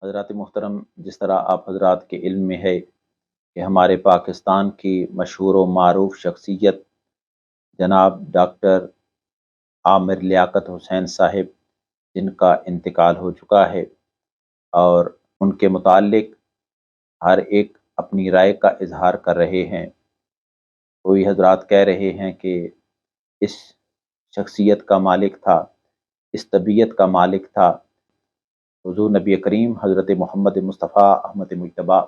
حضرات محترم، جس طرح آپ حضرات کے علم میں ہے کہ ہمارے پاکستان کی مشہور و معروف شخصیت جناب ڈاکٹر عامر لیاقت حسین صاحب، جن کا انتقال ہو چکا ہے، اور ان کے متعلق ہر ایک اپنی رائے کا اظہار کر رہے ہیں۔ کوئی حضرات کہہ رہے ہیں کہ اس شخصیت کا مالک تھا، اس طبیعت کا مالک تھا حضور نبی کریم حضرت محمد مصطفیٰ احمد مجتبیٰ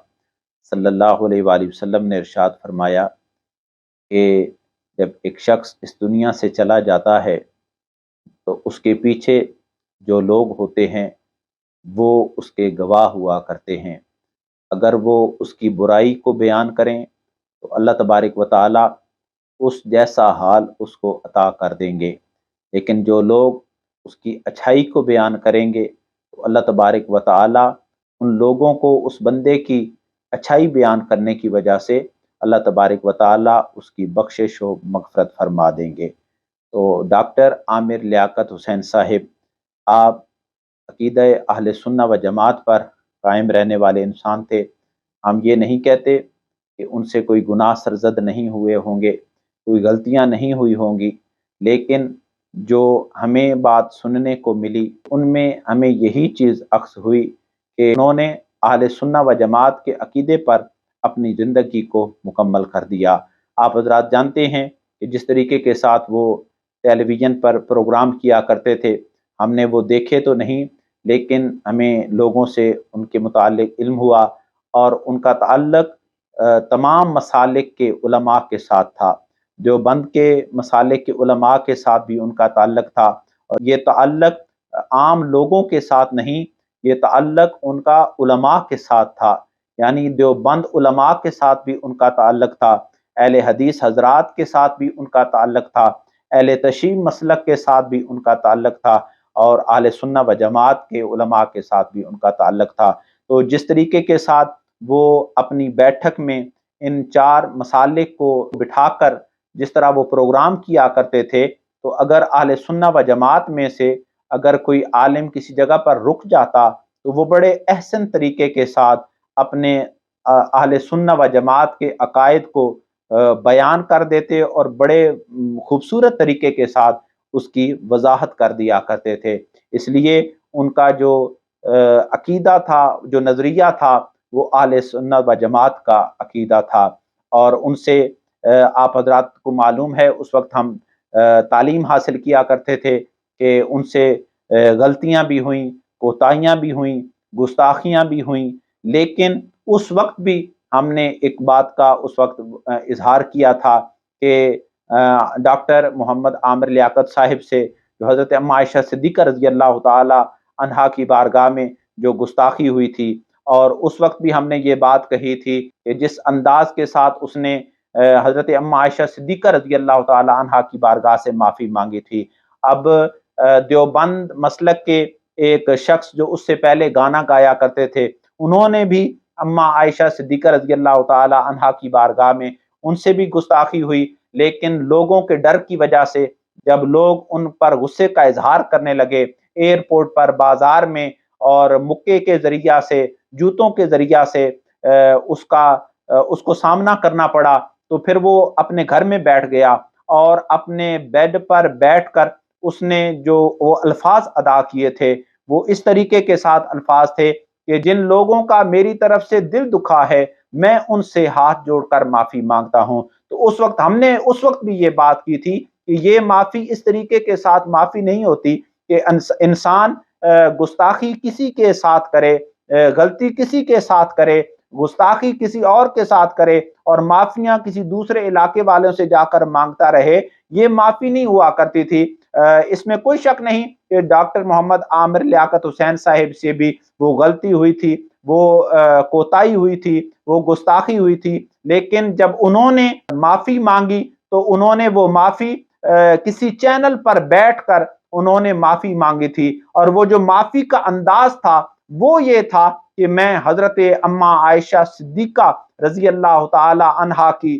صلی اللہ علیہ وآلہ وسلم نے ارشاد فرمایا کہ جب ایک شخص اس دنیا سے چلا جاتا ہے تو اس کے پیچھے جو لوگ ہوتے ہیں وہ اس کے گواہ ہوا کرتے ہیں۔ اگر وہ اس کی برائی کو بیان کریں تو اللہ تبارک و تعالی اس جیسا حال اس کو عطا کر دیں گے، لیکن جو لوگ اس کی اچھائی کو بیان کریں گے تو اللہ تبارک و تعالی ان لوگوں کو اس بندے کی اچھائی بیان کرنے کی وجہ سے اللہ تبارک و تعالی اس کی بخشش و مغفرت فرما دیں گے۔ تو ڈاکٹر عامر لیاقت حسین صاحب، آپ عقیدہ اہل سنہ و جماعت پر قائم رہنے والے انسان تھے۔ ہم یہ نہیں کہتے کہ ان سے کوئی گناہ سرزد نہیں ہوئے ہوں گے، کوئی غلطیاں نہیں ہوئی ہوں گی، لیکن جو ہمیں بات سننے کو ملی ان میں ہمیں یہی چیز عکس ہوئی کہ انہوں نے اہل سنہ و جماعت کے عقیدے پر اپنی زندگی کو مکمل کر دیا۔ آپ حضرات جانتے ہیں کہ جس طریقے کے ساتھ وہ ٹیلی ویژن پر پروگرام کیا کرتے تھے، ہم نے وہ دیکھے تو نہیں، لیکن ہمیں لوگوں سے ان کے متعلق علم ہوا، اور ان کا تعلق تمام مسالک کے علماء کے ساتھ تھا۔ دیوبند کے مسالک کے علماء کے ساتھ بھی ان کا تعلق تھا، اور یہ تعلق عام لوگوں کے ساتھ نہیں، یہ تعلق ان کا علماء کے ساتھ تھا، یعنی دیوبند علماء کے ساتھ بھی ان کا تعلق تھا، اہل حدیث حضرات کے ساتھ بھی ان کا تعلق تھا، اہل تشیع مسلک کے ساتھ بھی ان کا تعلق تھا، اور اہل سنہ و جماعت کے علماء کے ساتھ بھی ان کا تعلق تھا۔ تو جس طریقے کے ساتھ وہ اپنی بیٹھک میں ان چار مسالک کو بٹھا کر جس طرح وہ پروگرام کیا کرتے تھے، تو اگر اہل سنہ و جماعت میں سے اگر کوئی عالم کسی جگہ پر رک جاتا تو وہ بڑے احسن طریقے کے ساتھ اپنے اہل سنہ و جماعت کے عقائد کو بیان کر دیتے، اور بڑے خوبصورت طریقے کے ساتھ اس کی وضاحت کر دیا کرتے تھے۔ اس لیے ان کا جو عقیدہ تھا، جو نظریہ تھا، وہ اہل سنت و جماعت کا عقیدہ تھا، اور ان سے آپ حضرات کو معلوم ہے اس وقت ہم تعلیم حاصل کیا کرتے تھے کہ ان سے غلطیاں بھی ہوئیں، کوتاہیاں بھی ہوئیں، گستاخیاں بھی ہوئیں، لیکن اس وقت بھی ہم نے ایک بات کا اس وقت اظہار کیا تھا کہ ڈاکٹر محمد عامر لیاقت صاحب سے جو حضرت ام عائشہ صدیقہ رضی اللہ تعالی عنہا کی بارگاہ میں جو گستاخی ہوئی تھی، اور اس وقت بھی ہم نے یہ بات کہی تھی کہ جس انداز کے ساتھ اس نے حضرت ام عائشہ صدیقہ رضی اللہ تعالی عنہا کی بارگاہ سے معافی مانگی تھی۔ اب دیوبند مسلک کے ایک شخص جو اس سے پہلے گانا گایا کرتے تھے، انہوں نے بھی اما عائشہ صدیقہ رضی اللہ تعالی عنہا کی بارگاہ میں ان سے بھی گستاخی ہوئی، لیکن لوگوں کے ڈر کی وجہ سے جب لوگ ان پر غصے کا اظہار کرنے لگے، ایئرپورٹ پر، بازار میں، اور مکے کے ذریعہ سے، جوتوں کے ذریعہ سے اس کو سامنا کرنا پڑا، تو پھر وہ اپنے گھر میں بیٹھ گیا، اور اپنے بیڈ پر بیٹھ کر اس نے جو وہ الفاظ ادا کیے تھے وہ اس طریقے کے ساتھ الفاظ تھے کہ جن لوگوں کا میری طرف سے دل دکھا ہے میں ان سے ہاتھ جوڑ کر معافی مانگتا ہوں۔ تو اس وقت ہم نے اس وقت بھی یہ بات کی تھی کہ یہ معافی اس طریقے کے ساتھ معافی نہیں ہوتی کہ انسان گستاخی کسی کے ساتھ کرے، غلطی کسی کے ساتھ کرے، گستاخی کسی اور کے ساتھ کرے، اور معافیاں کسی دوسرے علاقے والوں سے جا کر مانگتا رہے، یہ معافی نہیں ہوا کرتی تھی۔ اس میں کوئی شک نہیں کہ ڈاکٹر محمد عامر لیاقت حسین صاحب سے بھی وہ غلطی ہوئی تھی، وہ کوتاہی ہوئی تھی، وہ گستاخی ہوئی تھی، لیکن جب انہوں نے معافی مانگی تو انہوں نے وہ معافی کسی چینل پر بیٹھ کر انہوں نے معافی مانگی تھی، اور وہ جو معافی کا انداز تھا وہ یہ تھا کہ میں حضرت اما عائشہ صدیقہ رضی اللہ تعالی عنہا کی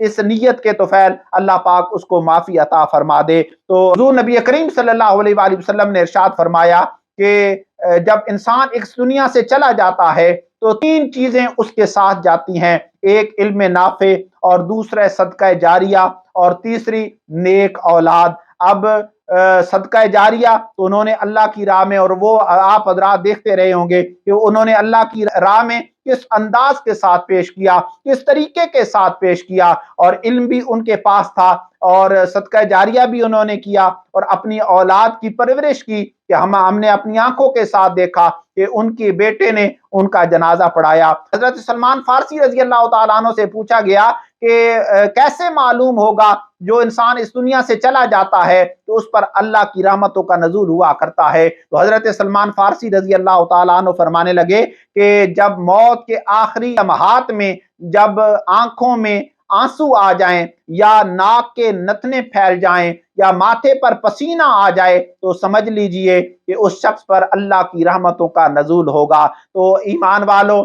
اس نیت کے توفیل اللہ پاک اس کو معافی عطا فرما دے۔ تو حضور نبی کریم صلی اللہ علیہ وآلہ وسلم نے ارشاد فرمایا کہ جب انسان اس دنیا سے چلا جاتا ہے تو تین چیزیں اس کے ساتھ جاتی ہیں، ایک علم نافع، اور دوسرا صدقہ جاریہ، اور تیسری نیک اولاد۔ اب صدقہ جاریہ تو انہوں نے اللہ کی راہ میں، اور وہ آپ حضرات دیکھتے رہے ہوں گے کہ انہوں نے اللہ کی راہ میں کس انداز کے ساتھ پیش کیا، کس طریقے کے ساتھ پیش کیا، اور علم بھی ان کے پاس تھا، اور صدقہ جاریہ بھی انہوں نے کیا، اور اپنی اولاد کی پرورش کی کہ ہم نے اپنی آنکھوں کے ساتھ دیکھا کہ ان کے بیٹے نے ان کا جنازہ پڑھایا۔ حضرت سلمان فارسی رضی اللہ تعالیٰ عنہ سے پوچھا گیا کہ کیسے معلوم ہوگا جو انسان اس دنیا سے چلا جاتا ہے تو اس پر اللہ کی رحمتوں کا نزول ہوا کرتا ہے؟ تو حضرت سلمان فارسی رضی اللہ تعالیٰ عنہ فرمانے لگے کہ جب موت کے آخری لمحات میں جب آنکھوں میں آنسو آ جائیں، یا ناک کے نتنے پھیل جائیں، یا ماتھے پر پسینہ آ جائے، تو سمجھ لیجئے کہ اس شخص پر اللہ کی رحمتوں کا نزول ہوگا۔ تو ایمان والو،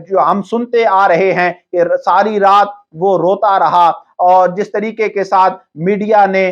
جو ہم سنتے آ رہے ہیں کہ ساری رات وہ روتا رہا، اور جس طریقے کے ساتھ میڈیا نے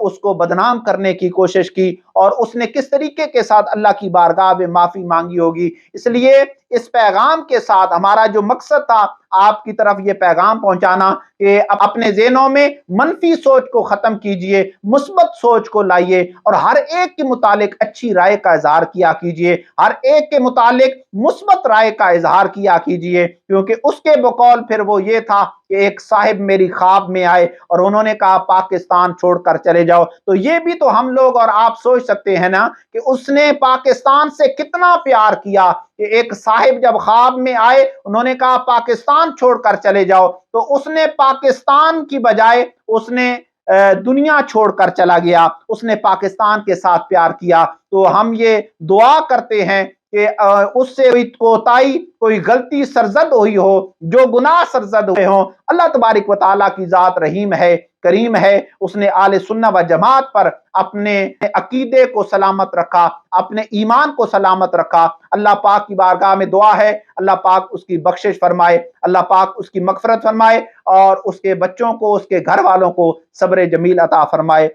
اس کو بدنام کرنے کی کوشش کی، اور اس نے کس طریقے کے ساتھ اللہ کی بارگاہ میں معافی مانگی ہوگی۔ اس لیے اس پیغام کے ساتھ ہمارا جو مقصد تھا آپ کی طرف یہ پیغام پہنچانا کہ اپنے ذہنوں میں منفی سوچ کو ختم کیجئے، مثبت سوچ کو لائیے، اور ہر ایک کے متعلق اچھی رائے کا اظہار کیا کیجئے، ہر ایک کے متعلق مثبت رائے کا اظہار کیا کیجئے، کیونکہ اس کے بقول پھر وہ یہ تھا کہ ایک صاحب میری خواب میں آئے اور انہوں نے کہا پاکستان چھوڑ کر چلے جاؤ۔ تو یہ بھی تو ہم لوگ اور آپ سوچ سکتے ہیں نا کہ اس نے پاکستان سے کتنا پیار کیا کہ ایک صاحب جب خواب میں آئے انہوں نے کہا پاکستان چھوڑ کر چلے جاؤ، تو اس نے پاکستان کی بجائے اس نے دنیا چھوڑ کر چلا گیا، اس نے پاکستان کے ساتھ پیار کیا۔ تو ہم یہ دعا کرتے ہیں کہ اس سے کوئی کوتاہی، کوئی غلطی سرزد ہوئی ہو، جو گناہ سرزد ہوئے ہوں، اللہ تبارک و تعالیٰ کی ذات رحیم ہے، کریم ہے، اس نے اہل سنت و جماعت پر اپنے عقیدے کو سلامت رکھا، اپنے ایمان کو سلامت رکھا۔ اللہ پاک کی بارگاہ میں دعا ہے اللہ پاک اس کی بخشش فرمائے، اللہ پاک اس کی مغفرت فرمائے، اور اس کے بچوں کو، اس کے گھر والوں کو صبر جمیل عطا فرمائے۔